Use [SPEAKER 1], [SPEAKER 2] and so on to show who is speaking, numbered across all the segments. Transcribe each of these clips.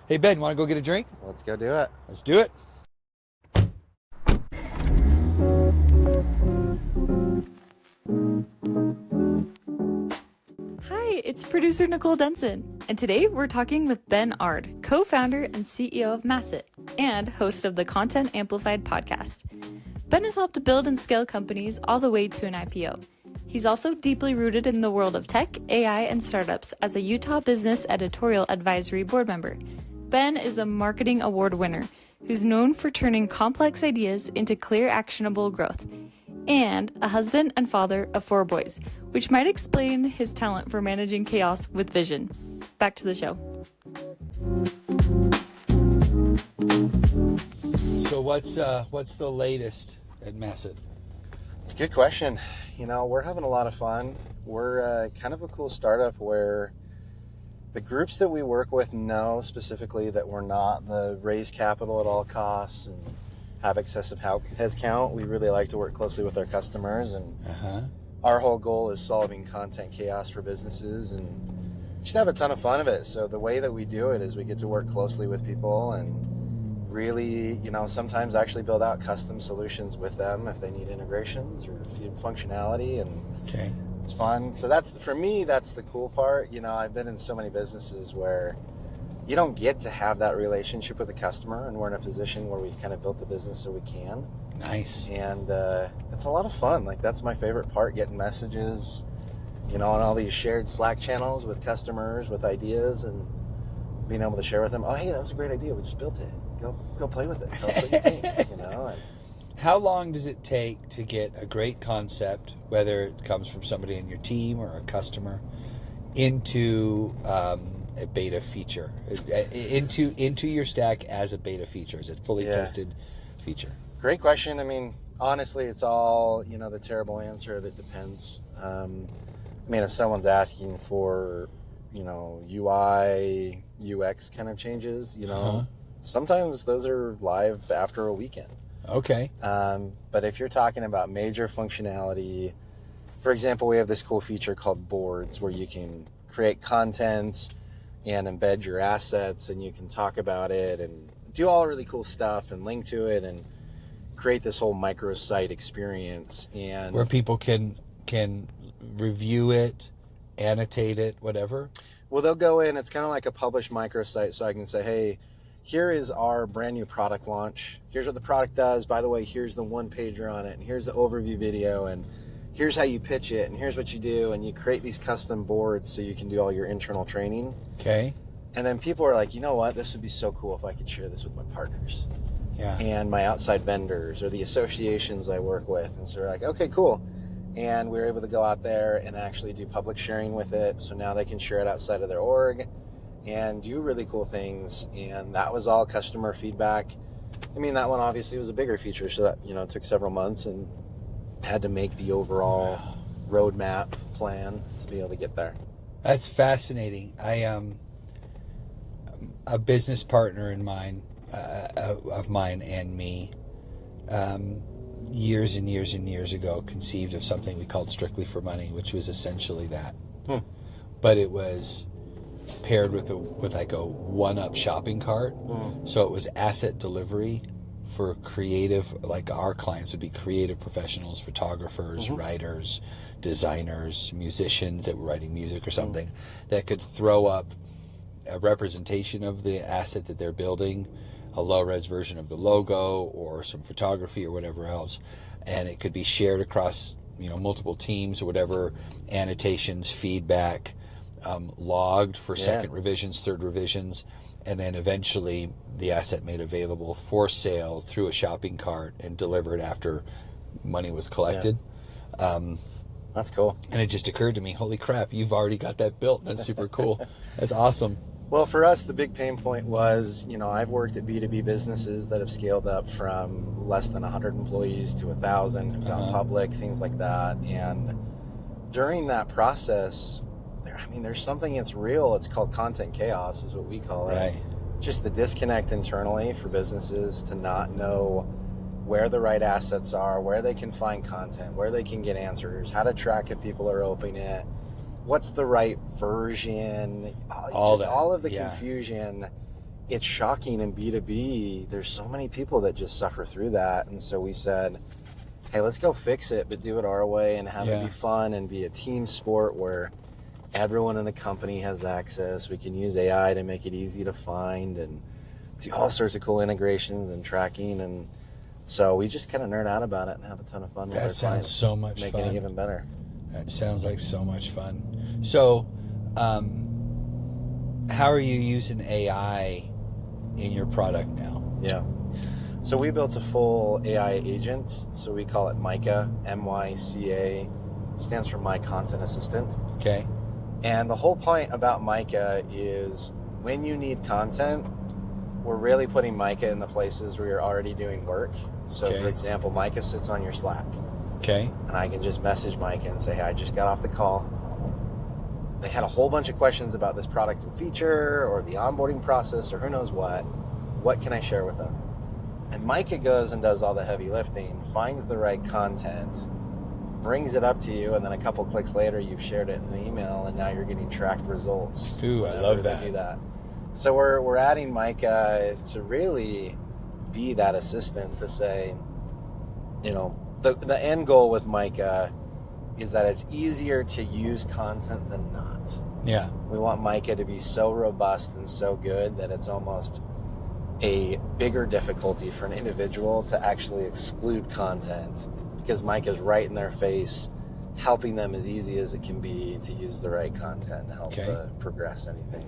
[SPEAKER 1] Hey, Ben, want to go get a drink?
[SPEAKER 2] Let's go do it.
[SPEAKER 1] Let's do it.
[SPEAKER 3] Hi, it's producer Nicole Denson, and today we're talking with Ben Ard, co-founder and CEO of Masset, and host of the Content Amplified podcast. Ben has helped build and scale companies all the way to an IPO. He's also deeply rooted in the world of tech, AI, and startups as a Utah Business Editorial Advisory board member. Ben is a marketing award winner who's known for turning complex ideas into clear, actionable growth, and a husband and father of 4 boys, which might explain his talent for managing chaos with vision. Back to the show.
[SPEAKER 1] So what's the latest at Masset?
[SPEAKER 2] It's a good question. We're having a lot of fun. We're kind of a cool startup where the groups that we work with know specifically that we're not the raise capital at all costs and have excessive headcount. We really like to work closely with our customers, and our whole goal is solving content chaos for businesses, and you should have a ton of fun of it. So the way that we do it is we get to work closely with people and really, sometimes actually build out custom solutions with them if they need integrations or functionality, and it's fun. So for me, that's the cool part. I've been in so many businesses where you don't get to have that relationship with the customer, and we're in a position where we've kind of built the business so we can.
[SPEAKER 1] Nice.
[SPEAKER 2] And it's a lot of fun. Like, that's my favorite part, getting messages, on all these shared Slack channels with customers with ideas, and being able to share with them, oh, hey, that was a great idea. We just built it. Go play with it. Tell us what you think, And
[SPEAKER 1] how long does it take to get a great concept, whether it comes from somebody in your team or a customer, into a beta feature, into your stack as a beta feature? Is it fully tested feature?
[SPEAKER 2] Great question. Honestly, it's all, the terrible answer that depends. If someone's asking for, UI, UX kind of changes, sometimes those are live after a weekend.
[SPEAKER 1] Okay.
[SPEAKER 2] But if you're talking about major functionality, for example, we have this cool feature called boards where you can create content and embed your assets, and you can talk about it and do all really cool stuff and link to it and create this whole microsite experience, and
[SPEAKER 1] where people can review it, annotate it, whatever.
[SPEAKER 2] Well, they'll go in, it's kind of like a published microsite, so I can say, hey, here is our brand new product launch. Here's what the product does. By the way, here's the one pager on it, and here's the overview video, and here's how you pitch it, and here's what you do, and you create these custom boards so you can do all your internal training.
[SPEAKER 1] Okay.
[SPEAKER 2] And then people are like, you know what, this would be so cool if I could share this with my partners.
[SPEAKER 1] Yeah.
[SPEAKER 2] And my outside vendors or the associations I work with. And so we're like, okay, cool. And we were able to go out there and actually do public sharing with it. So now they can share it outside of their org and do really cool things. And that was all customer feedback. That one obviously was a bigger feature. So that, it took several months and had to make the overall roadmap plan to be able to get there.
[SPEAKER 1] That's fascinating. A business partner of mine and me, years and years and years ago, conceived of something we called Strictly for Money, which was essentially that. But it was paired with like a one-up shopping cart. So it was asset delivery for creative, like our clients would be creative professionals, photographers, writers, designers, musicians that were writing music or something, that could throw up a representation of the asset that they're building, a low-res version of the logo or some photography or whatever else, and it could be shared across multiple teams or whatever, annotations, feedback, logged for second revisions, third revisions, and then eventually the asset made available for sale through a shopping cart and delivered after money was collected.
[SPEAKER 2] That's cool.
[SPEAKER 1] And it just occurred to me, holy crap, you've already got that built. That's super cool. That's awesome.
[SPEAKER 2] Well, for us, the big pain point was, I've worked at B2B businesses that have scaled up from less than 100 employees to 1,000, have gone public, things like that. And during that process, there's something that's real. It's called content chaos, is what we call it.
[SPEAKER 1] Right.
[SPEAKER 2] Just the disconnect internally for businesses to not know where the right assets are, where they can find content, where they can get answers, how to track if people are opening it, what's the right version, all of the confusion. it's shocking in B2B. There's so many people that just suffer through that. And so we said, hey, let's go fix it, but do it our way and have it be fun and be a team sport where everyone in the company has access. We can use AI to make it easy to find and do all sorts of cool integrations and tracking. And so we just kind of nerd out about it and have a ton of fun with our clients.
[SPEAKER 1] That sounds so much fun.
[SPEAKER 2] Making it even better.
[SPEAKER 1] That sounds like so much fun. So, how are you using AI in your product now?
[SPEAKER 2] Yeah. So we built a full AI agent. So we call it Myca, M-Y-C-A. Stands for My Content Assistant.
[SPEAKER 1] Okay.
[SPEAKER 2] And the whole point about Myca is when you need content, we're really putting Myca in the places where you're already doing work. So, for example, Myca sits on your Slack.
[SPEAKER 1] Okay.
[SPEAKER 2] And I can just message Myca and say, hey, I just got off the call. They had a whole bunch of questions about this product and feature or the onboarding process or who knows what. What can I share with them? And Myca goes and does all the heavy lifting, finds the right content, brings it up to you, and then a couple clicks later, you've shared it in an email, and now you're getting tracked results.
[SPEAKER 1] Ooh, I love that.
[SPEAKER 2] Do that. So we're adding Myca to really be that assistant to say, you know, the end goal with Myca is that it's easier to use content than not.
[SPEAKER 1] Yeah.
[SPEAKER 2] We want Myca to be so robust and so good that it's almost a bigger difficulty for an individual to actually exclude content because Myca's right in their face, helping them as easy as it can be to use the right content to help progress anything.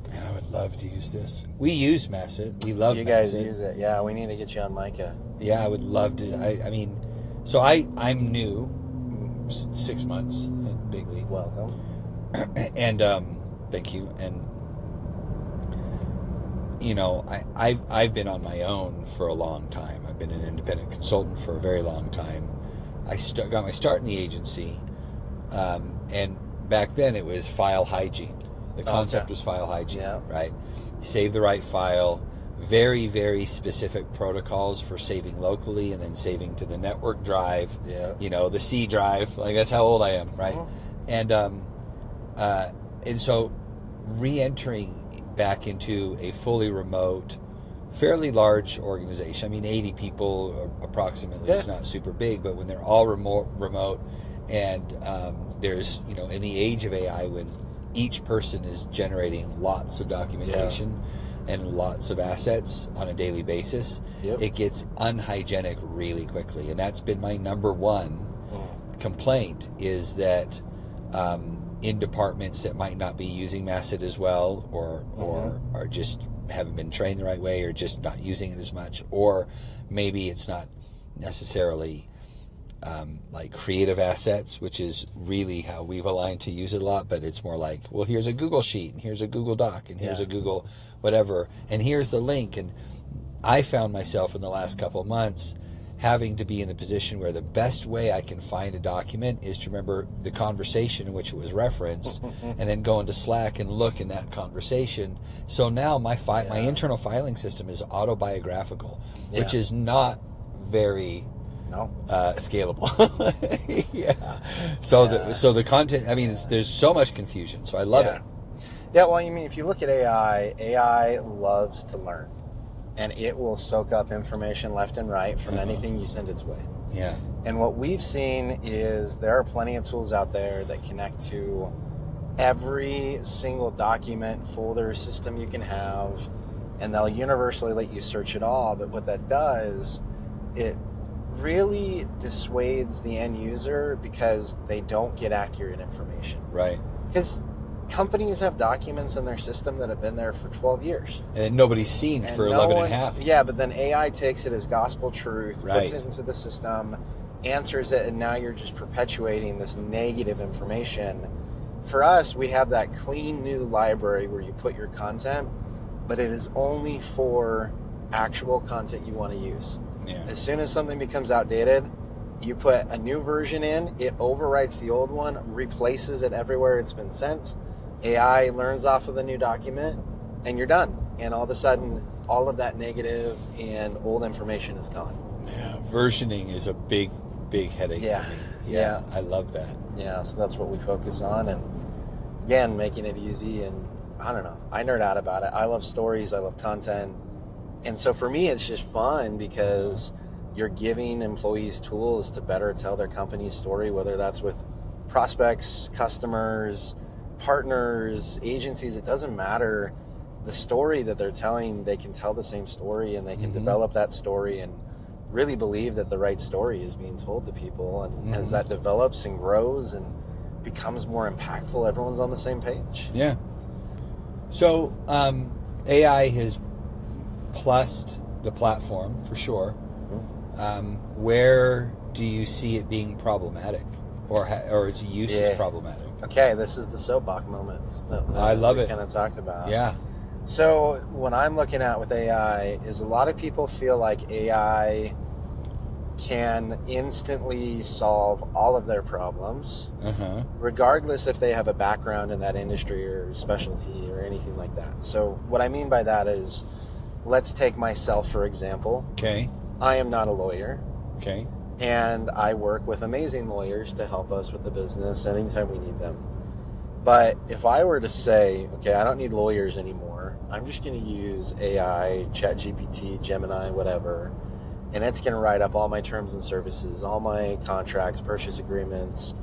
[SPEAKER 1] Man, I would love to use this. We use Masset. We love Masset.
[SPEAKER 2] You guys use it. Yeah, we need to get you on Myca.
[SPEAKER 1] Yeah, I would love to. I mean, so I'm new, 6 months in Big League.
[SPEAKER 2] Welcome.
[SPEAKER 1] And thank you. And you know, I've been on my own for a long time. I've been an independent consultant for a very long time. I got my start in the agency, and back then it was file hygiene. The concept was file hygiene, right? You save the right file, very, very specific protocols for saving locally and then saving to the network drive, you know, the C drive. Like, that's how old I am, right? And so re-entering back into a fully remote, fairly large organization. I mean, 80 people approximately. It's not super big, but when they're all remote and there's, you know, in the age of AI, when each person is generating lots of documentation and lots of assets on a daily basis, it gets unhygienic really quickly. And that's been my number one complaint, is that in departments that might not be using Masset as well, or are just haven't been trained the right way, or just not using it as much, or maybe it's not necessarily like creative assets, which is really how we've aligned to use it a lot, but it's more like, well, here's a Google Sheet, and here's a Google Doc, and here's a Google whatever, and here's the link. And I found myself in the last couple of months having to be in the position where the best way I can find a document is to remember the conversation in which it was referenced, and then go into Slack and look in that conversation. So now my internal filing system is autobiographical, which is not very scalable. So the content, I mean, there's so much confusion, so I love it.
[SPEAKER 2] Yeah, well, you mean, if you look at AI loves to learn, and it will soak up information left and right from anything you send its way.
[SPEAKER 1] Yeah.
[SPEAKER 2] And what we've seen is there are plenty of tools out there that connect to every single document, folder, system you can have, and they'll universally let you search it all. But what that does, it really dissuades the end user because they don't get accurate information.
[SPEAKER 1] Right.
[SPEAKER 2] Because companies have documents in their system that have been there for 12 years.
[SPEAKER 1] And nobody's seen for 11 and a half.
[SPEAKER 2] Yeah, but then AI takes it as gospel truth, puts it into the system, answers it, and now you're just perpetuating this negative information. For us, we have that clean new library where you put your content, but it is only for actual content you want to use.
[SPEAKER 1] Yeah.
[SPEAKER 2] As soon as something becomes outdated, you put a new version in, it overwrites the old one, replaces it everywhere it's been sent. AI learns off of the new document, and you're done. And all of a sudden, all of that negative and old information is gone.
[SPEAKER 1] Yeah, versioning is a big headache for me. Yeah, I love that.
[SPEAKER 2] Yeah, so that's what we focus on. And again, making it easy. And I don't know. I nerd out about it. I love stories. I love content. And so for me, it's just fun because you're giving employees tools to better tell their company's story, whether that's with prospects, customers, partners, agencies. It doesn't matter. The story that they're telling, they can tell the same story, and they can develop that story and really believe that the right story is being told to people. And as that develops and grows and becomes more impactful, everyone's on the same page.
[SPEAKER 1] Yeah. So AI has plussed the platform for sure. Where do you see it being problematic, or its use is problematic?
[SPEAKER 2] Okay, this is the soapbox moments that
[SPEAKER 1] I love
[SPEAKER 2] we
[SPEAKER 1] it.
[SPEAKER 2] kind of talked about.
[SPEAKER 1] Yeah.
[SPEAKER 2] So what I'm looking at with AI is a lot of people feel like AI can instantly solve all of their problems, regardless if they have a background in that industry or specialty or anything like that. So what I mean by that is, let's take myself, for example.
[SPEAKER 1] Okay.
[SPEAKER 2] I am not a lawyer.
[SPEAKER 1] Okay.
[SPEAKER 2] And I work with amazing lawyers to help us with the business anytime we need them. But if I were to say, okay, I don't need lawyers anymore, I'm just going to use AI, ChatGPT, Gemini, whatever, and it's going to write up all my terms and services, all my contracts, purchase agreements.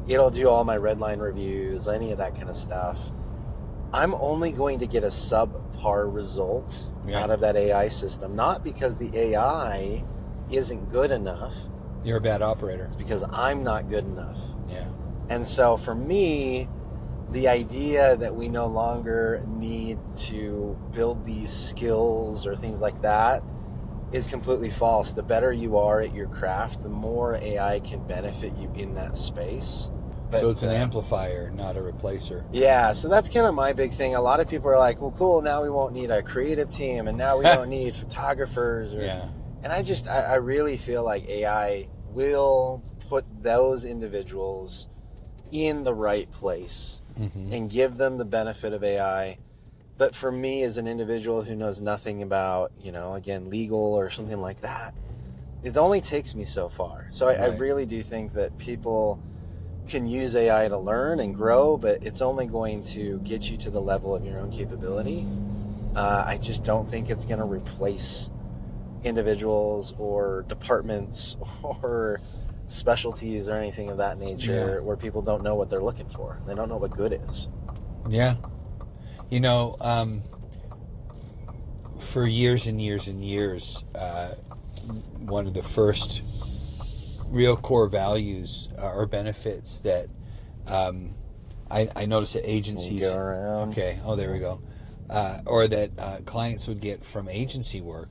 [SPEAKER 2] It'll do all my red line reviews, any of that kind of stuff. I'm only going to get a subpar result out of that AI system, not because the AI isn't good enough.
[SPEAKER 1] You're a bad operator.
[SPEAKER 2] It's because I'm not good enough.
[SPEAKER 1] Yeah.
[SPEAKER 2] And so for me, the idea that we no longer need to build these skills or things like that is completely false. The better you are at your craft, the more AI can benefit you in that space. But,
[SPEAKER 1] so it's an amplifier, not a replacer.
[SPEAKER 2] Yeah, so that's kind of my big thing. A lot of people are like, well, cool, now we won't need a creative team, and now we don't need photographers. And I really feel like AI will put those individuals in the right place and give them the benefit of AI. But for me, as an individual who knows nothing about, again, legal or something like that, it only takes me so far. So I really do think that people can use AI to learn and grow, but it's only going to get you to the level of your own capability. I just don't think it's going to replace individuals or departments or specialties or anything of that nature where people don't know what they're looking for. They don't know what good is.
[SPEAKER 1] Yeah. For years and years and years, one of the first real core values or benefits that I noticed that agencies...
[SPEAKER 2] Go around.
[SPEAKER 1] Okay. Oh, there we go. Or that clients would get from agency work,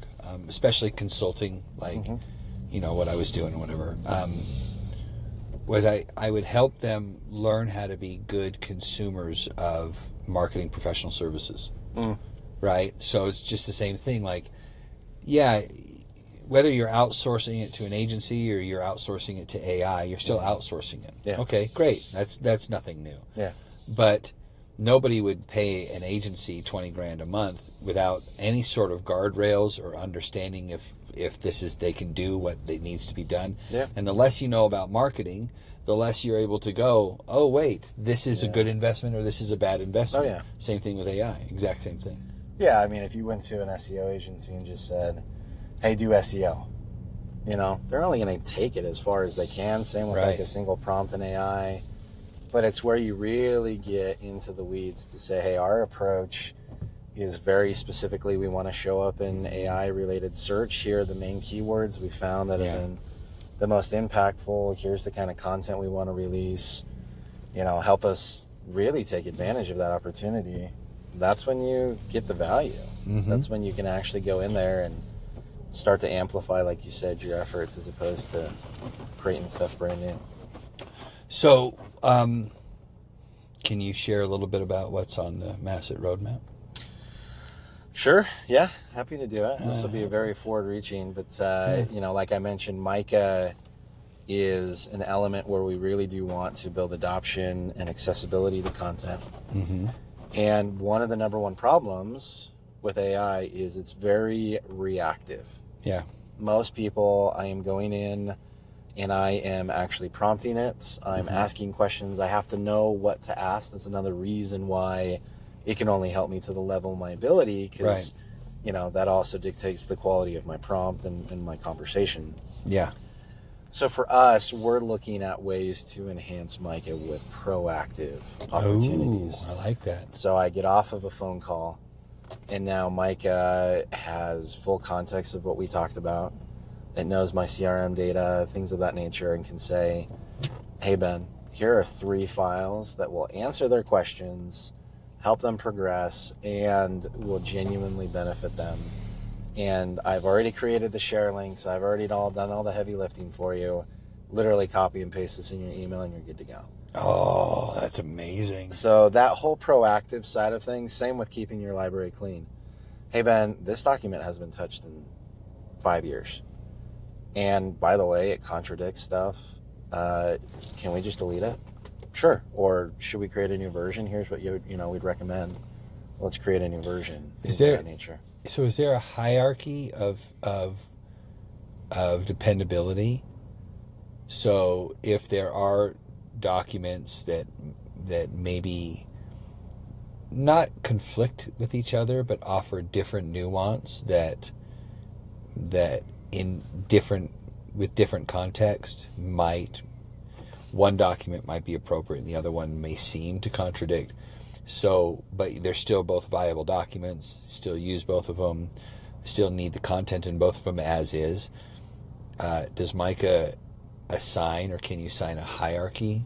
[SPEAKER 1] especially consulting, like, what I was doing or whatever, was I would help them learn how to be good consumers of marketing professional services. Right? So it's just the same thing. Like, whether you're outsourcing it to an agency or you're outsourcing it to AI, you're still outsourcing it.
[SPEAKER 2] Yeah.
[SPEAKER 1] Okay, great. That's nothing new.
[SPEAKER 2] Yeah.
[SPEAKER 1] But nobody would pay an agency $20,000 a month without any sort of guardrails or understanding if they can do what needs to be done.
[SPEAKER 2] Yeah.
[SPEAKER 1] And the less you know about marketing, the less you're able to go, oh wait, this is a good investment or this is a bad investment.
[SPEAKER 2] Oh yeah.
[SPEAKER 1] Same thing with AI. Exact same thing.
[SPEAKER 2] Yeah, I mean, if you went to an SEO agency and just said, hey, do SEO, they're only going to take it as far as they can. Same with like a single prompt in AI. But it's where you really get into the weeds to say, hey, our approach is very specifically, we want to show up in AI-related search. Here are the main keywords we found that have been the most impactful. Here's the kind of content we want to release. Help us really take advantage of that opportunity. That's when you get the value. That's when you can actually go in there and start to amplify, like you said, your efforts as opposed to creating stuff brand new.
[SPEAKER 1] So, can you share a little bit about what's on the Masset roadmap?
[SPEAKER 2] Sure. Yeah. Happy to do it. This will be very forward-reaching, but like I mentioned, Myca is an element where we really do want to build adoption and accessibility to content. And one of the number one problems with AI is it's very reactive.
[SPEAKER 1] Yeah.
[SPEAKER 2] Most people, I am going in and I am actually prompting it. I'm asking questions. I have to know what to ask. That's another reason why it can only help me to the level of my ability, because
[SPEAKER 1] Right.
[SPEAKER 2] you know, that also dictates the quality of my prompt and my conversation.
[SPEAKER 1] Yeah.
[SPEAKER 2] So for us, we're looking at ways to enhance Myca with proactive opportunities.
[SPEAKER 1] Ooh, I like that.
[SPEAKER 2] So I get off of a phone call, and now Myca has full context of what we talked about. It knows my CRM data, things of that nature, and can say, hey, Ben, here are 3 files that will answer their questions, help them progress, and will genuinely benefit them. And I've already created the share links. I've already done all the heavy lifting for you. Literally copy and paste this in your email and you're good to go.
[SPEAKER 1] Oh, that's amazing.
[SPEAKER 2] So that whole proactive side of things, same with keeping your library clean. Hey, Ben, this document has been touched in 5 years. And by the way, it contradicts stuff. Can we just delete it? Sure. Or should we create a new version? Here's what we'd recommend. Let's create a new version.
[SPEAKER 1] Is there
[SPEAKER 2] that nature?
[SPEAKER 1] So is there a hierarchy of dependability? So if there are documents that maybe not conflict with each other but offer different nuance that in different context one document might be appropriate and the other one may seem to contradict. So, but they're still both viable documents, still use both of them, still need the content in both of them as is. Does Myca assign, or can you assign a hierarchy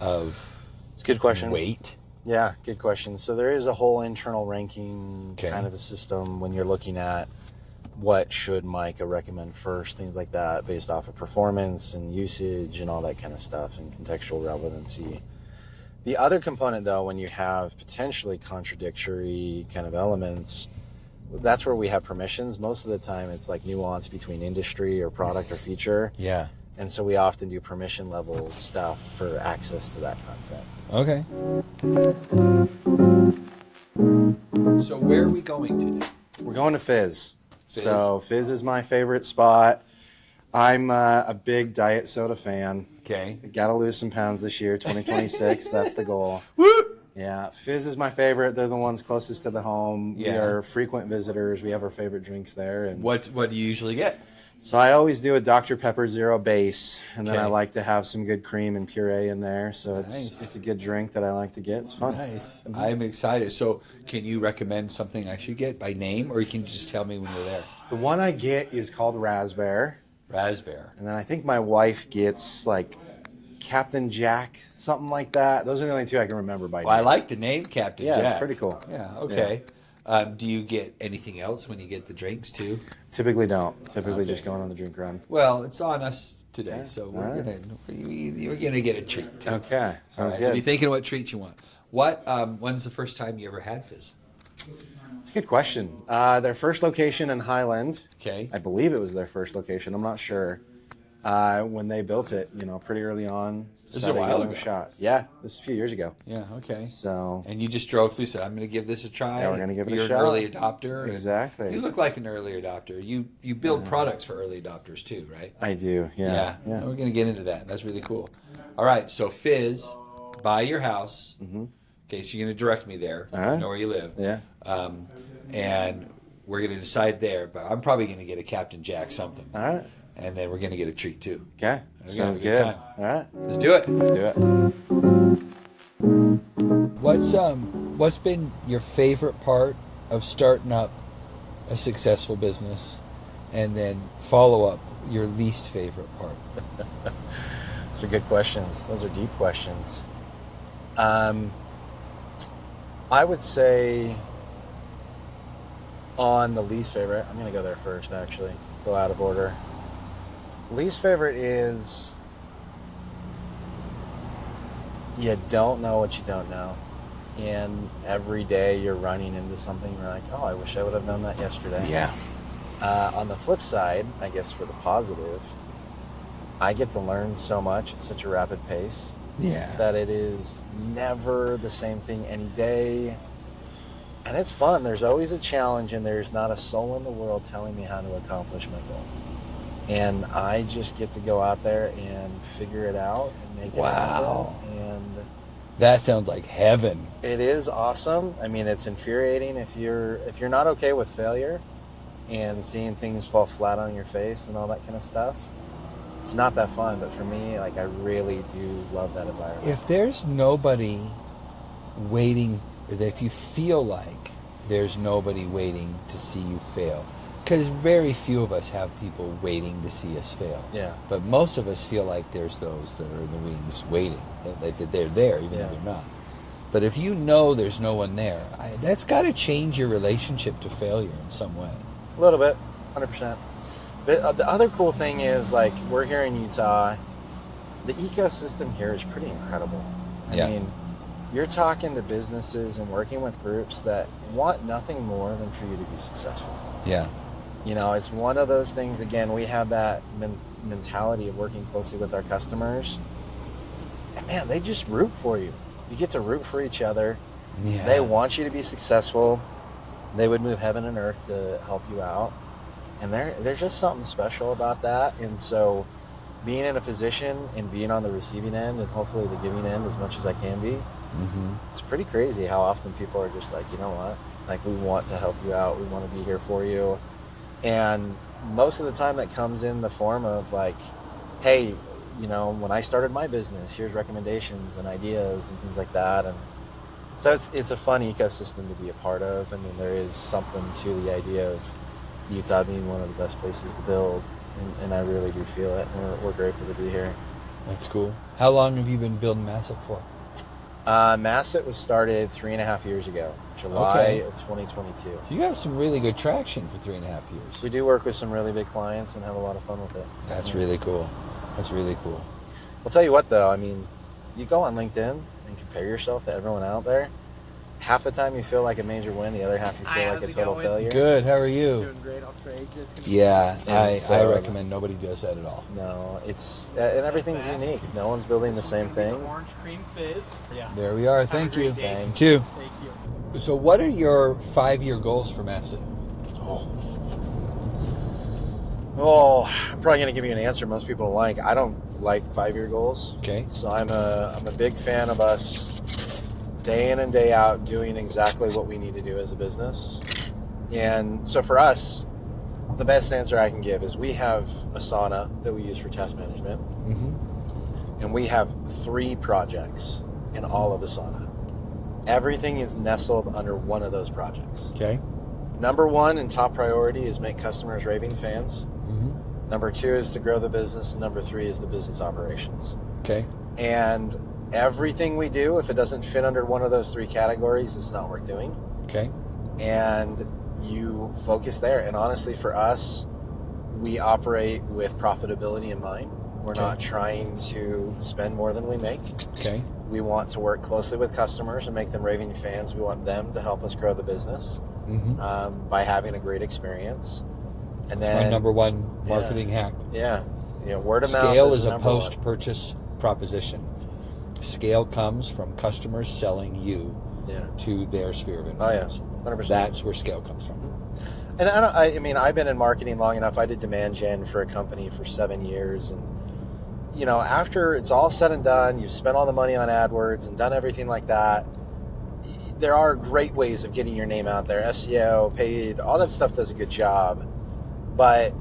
[SPEAKER 1] of
[SPEAKER 2] It's a good question.
[SPEAKER 1] weight?
[SPEAKER 2] Yeah, good question. So there is a whole internal ranking
[SPEAKER 1] Okay.
[SPEAKER 2] kind of a system when you're looking at what should Myca recommend first, things like that, based off of performance and usage and all that kind of stuff and contextual relevancy. The other component, though, when you have potentially contradictory kind of elements, that's where we have permissions. Most of the time, it's like nuance between industry or product or feature.
[SPEAKER 1] Yeah.
[SPEAKER 2] And so we often do permission level stuff for access to that content.
[SPEAKER 1] Okay. So where are we going today?
[SPEAKER 2] We're going to Fizz.
[SPEAKER 1] Fizz.
[SPEAKER 2] So Fizz is my favorite spot. I'm a big diet soda fan.
[SPEAKER 1] Okay.
[SPEAKER 2] Got to lose some pounds this year, 2026. That's the goal.
[SPEAKER 1] Woo!
[SPEAKER 2] Yeah, Fizz is my favorite. They're the ones closest to the home. We
[SPEAKER 1] Yeah.
[SPEAKER 2] are frequent visitors. We have our favorite drinks there. And
[SPEAKER 1] What do you usually get?
[SPEAKER 2] so I always do a Dr. Pepper Zero base, and then
[SPEAKER 1] Okay.
[SPEAKER 2] I like to have some good cream and puree in there. So
[SPEAKER 1] Nice.
[SPEAKER 2] it's a good drink that I like to get. It's fun.
[SPEAKER 1] Nice. I'm excited. So can you recommend something I should get by name, or you can just tell me when you're there?
[SPEAKER 2] The one I get is called Raspberry.
[SPEAKER 1] Raspberry.
[SPEAKER 2] And then I think my wife gets like Captain Jack, something like that. Those are the only 2 I can remember by name.
[SPEAKER 1] Well, I like the name Captain
[SPEAKER 2] Yeah,
[SPEAKER 1] Jack.
[SPEAKER 2] it's pretty cool.
[SPEAKER 1] Yeah, okay. Do you get anything else when you get the drinks too?
[SPEAKER 2] Typically don't. Typically
[SPEAKER 1] Okay.
[SPEAKER 2] just going on the drink run.
[SPEAKER 1] Well, it's on us today,
[SPEAKER 2] Yeah,
[SPEAKER 1] so
[SPEAKER 2] all
[SPEAKER 1] we're
[SPEAKER 2] right.
[SPEAKER 1] you're gonna get a treat too.
[SPEAKER 2] Okay, sounds
[SPEAKER 1] All right,
[SPEAKER 2] good.
[SPEAKER 1] So be thinking what treat you want. When's the first time you ever had Fizz?
[SPEAKER 2] It's a good question. Their first location in Highland,
[SPEAKER 1] Okay.
[SPEAKER 2] I believe it was their first location. I'm not sure. When they built it, pretty early on.
[SPEAKER 1] This is a
[SPEAKER 2] decided to
[SPEAKER 1] while
[SPEAKER 2] give it
[SPEAKER 1] ago.
[SPEAKER 2] Shot. Yeah, this is a few years ago.
[SPEAKER 1] Yeah. Okay.
[SPEAKER 2] So
[SPEAKER 1] And you just drove through, said, "I'm going to give this a try."
[SPEAKER 2] Yeah, we're gonna give it a
[SPEAKER 1] You're
[SPEAKER 2] shot.
[SPEAKER 1] an early adopter. and
[SPEAKER 2] Exactly.
[SPEAKER 1] You look like an early adopter. You build products for early adopters too, right?
[SPEAKER 2] I do. Yeah.
[SPEAKER 1] We're going to get into that. That's really cool. All right. So Fizz, by your house. Mm-hmm. Okay. So you're going to direct me there.
[SPEAKER 2] All right.
[SPEAKER 1] I know where you live.
[SPEAKER 2] Yeah.
[SPEAKER 1] And we're going to decide there. But I'm probably going to get a Captain Jack something.
[SPEAKER 2] All right.
[SPEAKER 1] And then we're going to get a treat too.
[SPEAKER 2] Okay.
[SPEAKER 1] We're gonna
[SPEAKER 2] Sounds
[SPEAKER 1] have a good
[SPEAKER 2] good.
[SPEAKER 1] time.
[SPEAKER 2] All right.
[SPEAKER 1] Let's do it.
[SPEAKER 2] Let's do it.
[SPEAKER 1] What's been your favorite part of starting up a successful business, and then follow up your least favorite part?
[SPEAKER 2] Those are good questions. Those are deep questions. I would say on the least favorite, I'm going to go there first, actually. Go out of order. Least favorite is you don't know what you don't know. And every day you're running into something, you're like, oh, I wish I would have known that yesterday.
[SPEAKER 1] Yeah.
[SPEAKER 2] On the flip side, I guess for the positive, I get to learn so much at such a rapid pace
[SPEAKER 1] Yeah.
[SPEAKER 2] that it is never the same thing any day. And it's fun. There's always a challenge, and there's not a soul in the world telling me how to accomplish my goal. And I just get to go out there and figure it out and make it
[SPEAKER 1] Wow.
[SPEAKER 2] happen. And
[SPEAKER 1] That sounds like heaven.
[SPEAKER 2] It is awesome. I mean, it's infuriating if you're not okay with failure and seeing things fall flat on your face and all that kind of stuff. It's not that fun, but for me, like, I really do love that environment.
[SPEAKER 1] If there's nobody waiting, if you feel like there's nobody waiting to see you fail, because very few of us have people waiting to see us fail.
[SPEAKER 2] Yeah.
[SPEAKER 1] But most of us feel like there's those that are in the wings waiting, that they're there even though they're not. But if you know there's no one there, that's got to change your relationship to failure in some way.
[SPEAKER 2] A little bit, 100%. The other cool thing is, like, we're here in Utah. The ecosystem here is pretty incredible. I mean, you're talking to businesses and working with groups that want nothing more than for you to be successful.
[SPEAKER 1] Yeah.
[SPEAKER 2] You know, it's one of those things, again, we have that mentality of working closely with our customers. And, man, they just root for you. You get to root for each other.
[SPEAKER 1] Yeah.
[SPEAKER 2] They want you to be successful. They would move heaven and earth to help you out. And there's just something special about that. And so being in a position and being on the receiving end and hopefully the giving end as much as I can be, it's pretty crazy how often people are just like, you know what? Like, we want to help you out. We want to be here for you. And most of the time that comes in the form of, like, hey, you know, when I started my business, here's recommendations and ideas and things like that. And so it's a fun ecosystem to be a part of. I mean, there is something to the idea of Utah being one of the best places to build, and I really do feel it. We're grateful to be here.
[SPEAKER 1] That's cool. How long have you been building Masset for?
[SPEAKER 2] Masset was started 3.5 years ago, July of 2022.
[SPEAKER 1] You got some really good traction for 3.5 years.
[SPEAKER 2] We do work with some really big clients and have a lot of fun with it.
[SPEAKER 1] That's really cool. That's really cool.
[SPEAKER 2] I'll tell you what, though. I mean, you go on LinkedIn and compare yourself to everyone out there. Half the time you feel like a major win, the other half you feel like a total failure.
[SPEAKER 1] Good. How are you?
[SPEAKER 4] Doing great. I'll trade.
[SPEAKER 1] Yeah, I
[SPEAKER 2] so,
[SPEAKER 1] recommend nobody does that at all.
[SPEAKER 2] No, it's and everything's unique. No one's building the same thing.
[SPEAKER 4] Orange cream fizz. Yeah.
[SPEAKER 1] There we are. Thank you.
[SPEAKER 2] Thank
[SPEAKER 1] You too.
[SPEAKER 4] Thank you.
[SPEAKER 1] So what are your 5-year goals for Masset?
[SPEAKER 2] Oh, I'm probably going to give you an answer most people don't like. I don't like 5-year goals.
[SPEAKER 1] Okay.
[SPEAKER 2] So I'm a big fan of us day in and day out doing exactly what we need to do as a business. And so for us, the best answer I can give is we have a sauna that we use for task management. And we have 3 projects in all of Asana. Everything is nestled under one of those projects.
[SPEAKER 1] Okay.
[SPEAKER 2] Number 1 and top priority is make customers raving fans. Number 2 is to grow the business. And number 3 is the business operations.
[SPEAKER 1] Okay.
[SPEAKER 2] And everything we do, if it doesn't fit under one of those 3 categories, it's not worth doing.
[SPEAKER 1] Okay.
[SPEAKER 2] And you focus there. And honestly, for us, we operate with profitability in mind. We're not trying to spend more than we make.
[SPEAKER 1] Okay.
[SPEAKER 2] We want to work closely with customers and make them raving fans. We want them to help us grow the business by having a great experience. And then
[SPEAKER 1] My number 1 marketing hack.
[SPEAKER 2] Yeah, word of mouth.
[SPEAKER 1] Scale is a
[SPEAKER 2] number 1.
[SPEAKER 1] post-purchase proposition. Scale comes from customers selling you to their sphere of influence.
[SPEAKER 2] 100%.
[SPEAKER 1] That's where scale comes from.
[SPEAKER 2] And I mean, I've been in marketing long enough. I did demand gen for a company for 7 years, and you know, after it's all said and done, you've spent all the money on AdWords and done everything like that. There are great ways of getting your name out there. SEO, paid, all that stuff does a good job. But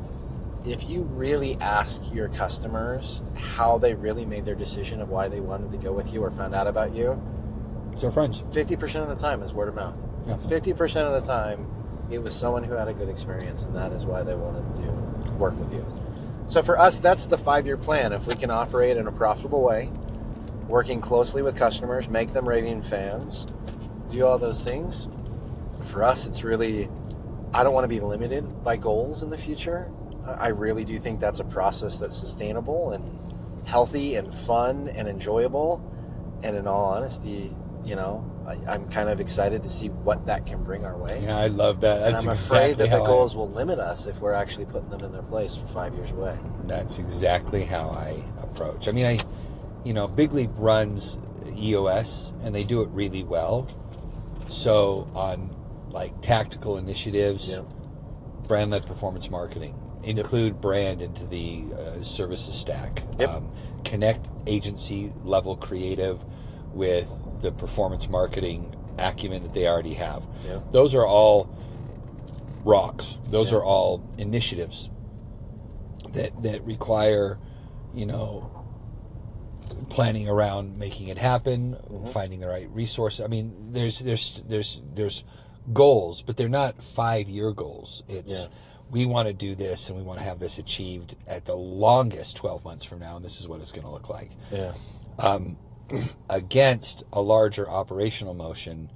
[SPEAKER 2] if you really ask your customers how they really made their decision of why they wanted to go with you or found out about you,
[SPEAKER 1] It's our friends.
[SPEAKER 2] 50% of the time is word of mouth.
[SPEAKER 1] Yeah.
[SPEAKER 2] 50% of the time, it was someone who had a good experience, and that is why they wanted to work with you. So for us, that's the 5-year plan. If we can operate in a profitable way, working closely with customers, make them raving fans, do all those things, for us, it's really, I don't want to be limited by goals in the future. I really do think that's a process that's sustainable and healthy and fun and enjoyable. And in all honesty, you know, I'm kind of excited to see what that can bring our way.
[SPEAKER 1] Yeah, I love that. That's
[SPEAKER 2] and I'm
[SPEAKER 1] exactly
[SPEAKER 2] afraid that
[SPEAKER 1] how
[SPEAKER 2] the goals will limit us if we're actually putting them in their place for 5 years away.
[SPEAKER 1] That's exactly how I approach. I mean, Big Leap runs EOS, and they do it really well. So on like tactical initiatives, brand-led performance marketing, include brand into the services stack, connect agency level creative with the performance marketing acumen that they already have.
[SPEAKER 2] Yeah.
[SPEAKER 1] Those are all rocks. Those are all initiatives that require, planning around making it happen, finding the right resource. I mean, there's goals, but they're not 5-year goals. It's we want to do this and we want to have this achieved at the longest 12 months from now, and this is what it's going to look like.
[SPEAKER 2] Yeah.
[SPEAKER 1] Against a larger operational motion,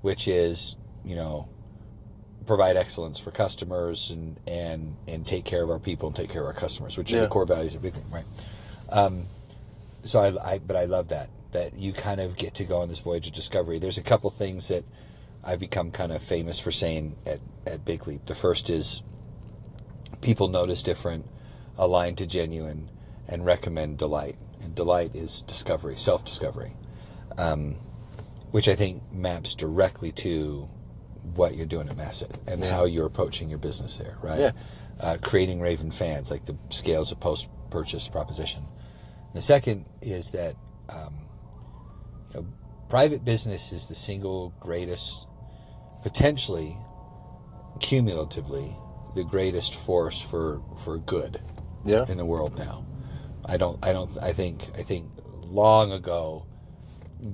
[SPEAKER 1] which is, provide excellence for customers and take care of our people and take care of our customers, which are the core values of big thing, right? So I love that you kind of get to go on this voyage of discovery. There's a couple things that I've become kind of famous for saying at Big Leap. The first is people notice different, align to genuine, and recommend delight. And delight is discovery, self-discovery, which I think maps directly to what you're doing at Masset and how you're approaching your business there, right?
[SPEAKER 2] Yeah.
[SPEAKER 1] Creating Raven fans, like the scales of post-purchase proposition. The second is that private business is the single greatest, potentially, cumulatively, the greatest force for good in the world now. I think long ago,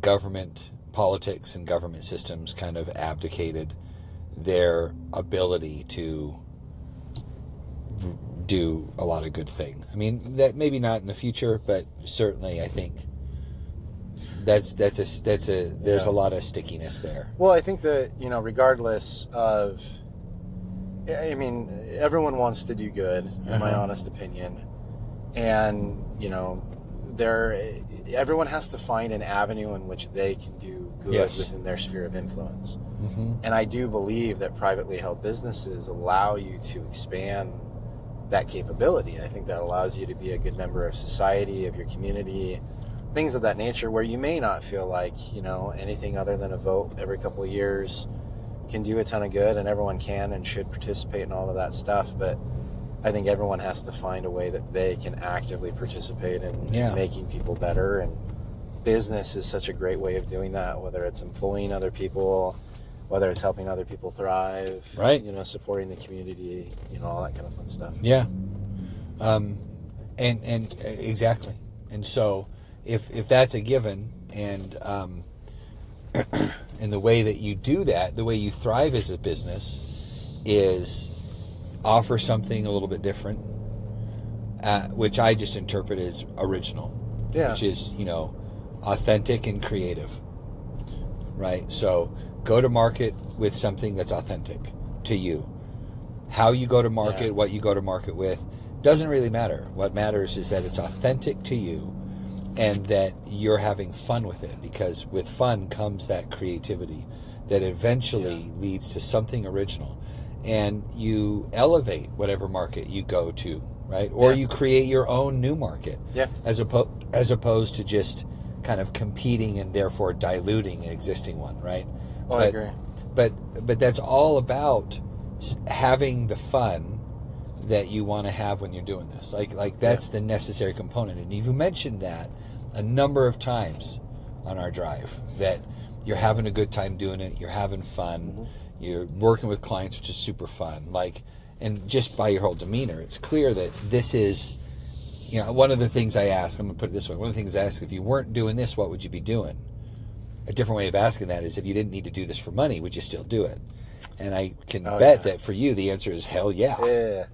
[SPEAKER 1] government politics and government systems kind of abdicated their ability to do a lot of good thing. I mean, that maybe not in the future, but certainly I think there's a lot of stickiness there.
[SPEAKER 2] Well, I think that, regardless of, I mean, everyone wants to do good, in my honest opinion. And, everyone has to find an avenue in which they can do good within their sphere of influence.
[SPEAKER 1] Mm-hmm.
[SPEAKER 2] And I do believe that privately held businesses allow you to expand that capability. I think that allows you to be a good member of society, of your community, things of that nature, where you may not feel like, anything other than a vote every couple of years can do a ton of good, and everyone can and should participate in all of that stuff. But I think everyone has to find a way that they can actively participate in making people better. And business is such a great way of doing that, whether it's employing other people, whether it's helping other people thrive,
[SPEAKER 1] right?
[SPEAKER 2] Supporting the community, all that kind of fun stuff.
[SPEAKER 1] Yeah. And exactly. And so if that's a given, and and the way that you do that, the way you thrive as a business is offer something a little bit different, which I just interpret as original, which is, authentic and creative, right? So go to market with something that's authentic to you. How you go to market, what you go to market with, doesn't really matter. What matters is that it's authentic to you and that you're having fun with it, because with fun comes that creativity that eventually leads to something original. And you elevate whatever market you go to, right? Or you create your own new market, as opposed to just kind of competing and therefore diluting an existing one, right?
[SPEAKER 2] Oh, I agree.
[SPEAKER 1] But that's all about having the fun that you want to have when you're doing this. Like that's the necessary component. And you mentioned that a number of times on our drive, that you're having a good time doing it, you're having fun, you're working with clients, which is super fun. And just by your whole demeanor, it's clear that this is, one of the things I ask, I'm going to put it this way, one of the things I ask, if you weren't doing this, what would you be doing? A different way of asking that is, if you didn't need to do this for money, would you still do it? And I can bet that for you, the answer is hell yeah.
[SPEAKER 2] Yeah.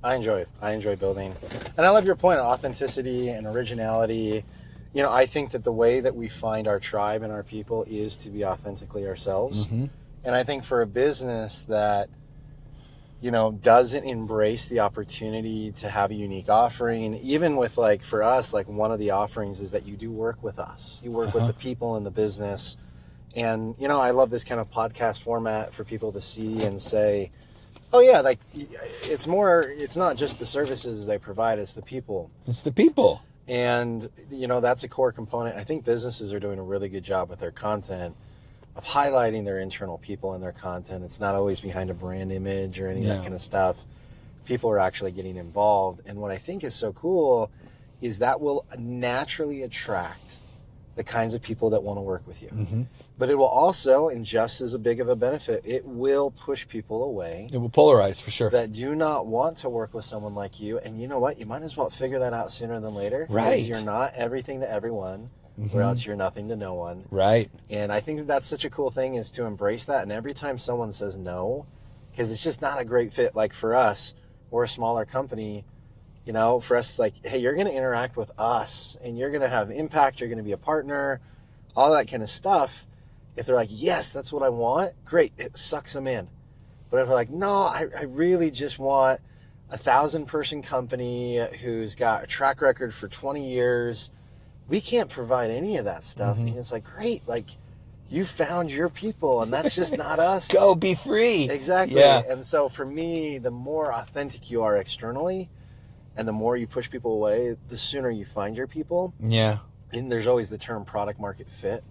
[SPEAKER 2] I enjoy it. I enjoy building. And I love your point of authenticity and originality. I think that the way that we find our tribe and our people is to be authentically ourselves.
[SPEAKER 1] Mm-hmm.
[SPEAKER 2] And I think for a business that, doesn't embrace the opportunity to have a unique offering, even with for us, one of the offerings is that you do work with us. You work with the people in the business. And, I love this kind of podcast format for people to see and say, oh yeah, it's not just the services they provide, it's the people.
[SPEAKER 1] It's the people.
[SPEAKER 2] And, that's a core component. I think businesses are doing a really good job with their content of highlighting their internal people in their content. It's not always behind a brand image or any of that kind of stuff. People are actually getting involved. And what I think is so cool is that will naturally attract the kinds of people that want to work with you. But it will also, and just as a big of a benefit, it will push people away
[SPEAKER 1] It will polarize for sure.
[SPEAKER 2] that do not want to work with someone like you. And you know what? You might as well figure that out sooner than later. because
[SPEAKER 1] Right.
[SPEAKER 2] You're not everything to everyone, or else you're nothing to no one.
[SPEAKER 1] Right.
[SPEAKER 2] And I think that that's such a cool thing, is to embrace that. And every time someone says no, because it's just not a great fit, like for us, we're a smaller company. You know, for us, it's like, hey, you're going to interact with us and you're going to have impact. You're going to be a partner, all that kind of stuff. If they're like, yes, that's what I want, great. It sucks them in. But if they're like, no, I really just want a 1,000-person company who's got a track record for 20 years, we can't provide any of that stuff. And it's like, great, like you found your people and that's just not us.
[SPEAKER 1] Go be free.
[SPEAKER 2] Exactly.
[SPEAKER 1] Yeah.
[SPEAKER 2] And so for me, the more authentic you are externally, and the more you push people away, the sooner you find your people.
[SPEAKER 1] Yeah.
[SPEAKER 2] And there's always the term product market fit.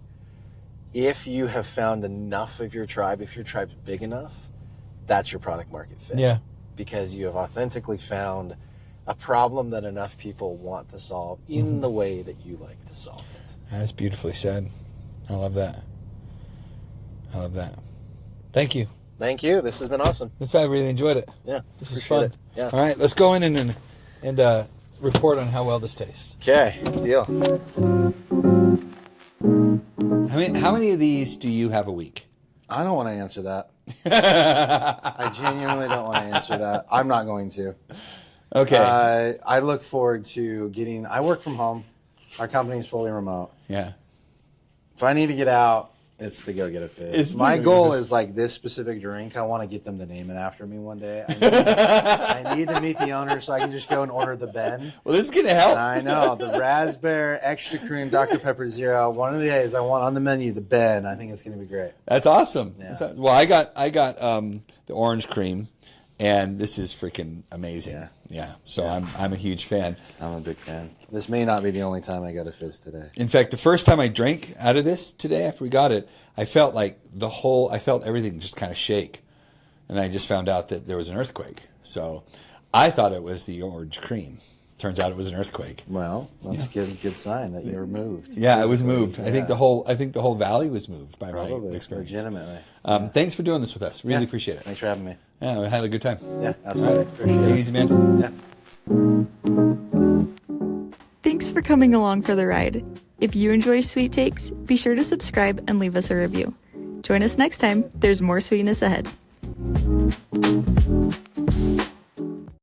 [SPEAKER 2] If you have found enough of your tribe, if your tribe's big enough, that's your product market fit.
[SPEAKER 1] Yeah.
[SPEAKER 2] Because you have authentically found a problem that enough people want to solve in the way that you like to solve it.
[SPEAKER 1] That's beautifully said. I love that. I love that. Thank you.
[SPEAKER 2] Thank you. This has been awesome.
[SPEAKER 1] I really enjoyed it.
[SPEAKER 2] Yeah.
[SPEAKER 1] This was
[SPEAKER 2] appreciate
[SPEAKER 1] fun.
[SPEAKER 2] it. Yeah.
[SPEAKER 1] All right, let's go in and report on how well this tastes.
[SPEAKER 2] Okay. Deal.
[SPEAKER 1] How many of these do you have a week?
[SPEAKER 2] I don't want to answer that. I genuinely don't want to answer that. I'm not going to.
[SPEAKER 1] Okay.
[SPEAKER 2] I look forward to I work from home. Our company is fully remote.
[SPEAKER 1] Yeah.
[SPEAKER 2] If I need to get out, it's to go get a Fizz. My goal is like this specific drink. I want to get them to name it after me one day. I need to meet the owner so I can just go and order the Ben.
[SPEAKER 1] Well, this is going to help.
[SPEAKER 2] I know. The raspberry, extra cream, Dr. Pepper Zero. One of the days I want on the menu the Ben. I think it's going to be great.
[SPEAKER 1] That's awesome.
[SPEAKER 2] Yeah.
[SPEAKER 1] Well, I got the orange cream, and this is freaking amazing. Yeah. So I'm a huge fan.
[SPEAKER 2] I'm a big fan. This may not be the only time I got a Fizz today.
[SPEAKER 1] In fact, the first time I drank out of this today after we got it, I felt like I felt everything just kind of shake. And I just found out that there was an earthquake. So I thought it was the orange cream. Turns out it was an earthquake.
[SPEAKER 2] Well, that's a good sign that you were moved.
[SPEAKER 1] Yeah, I was moved.
[SPEAKER 2] Yeah.
[SPEAKER 1] I think the whole valley was moved by my experience.
[SPEAKER 2] Legitimately.
[SPEAKER 1] Thanks for doing this with us. Really appreciate it.
[SPEAKER 2] Thanks for having me.
[SPEAKER 1] Yeah, we had a good time.
[SPEAKER 2] Yeah, absolutely. Appreciate
[SPEAKER 1] Take
[SPEAKER 2] it.
[SPEAKER 1] it easy, man.
[SPEAKER 2] Yeah.
[SPEAKER 3] Thanks for coming along for the ride. If you enjoy Sweet Takes, be sure to subscribe and leave us a review. Join us next time. There's more sweetness ahead.